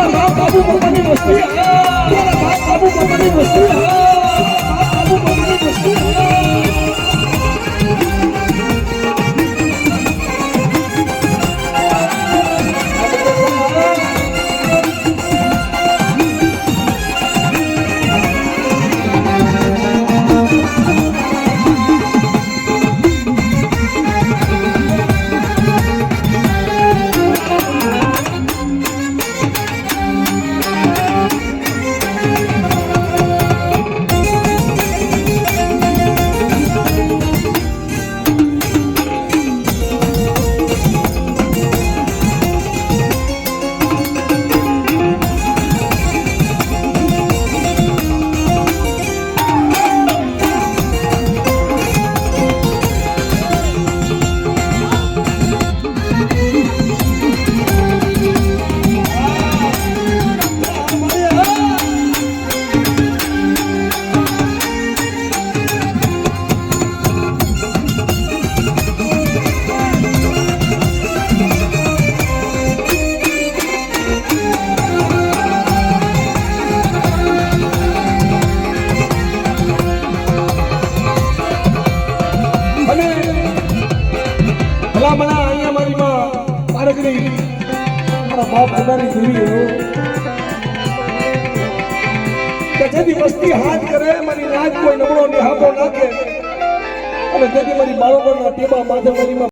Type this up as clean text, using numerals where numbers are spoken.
બાબુ બાબાની વસ્તી બાબુ બાબાની વસ્તી બાબુ બાબાની વસ્તી વસ્તી હાથ કરે મારી નાક કોઈ નબળો નિહાબો નાખે અને તેથી મારી બાળકોના ટેબા માથે મારી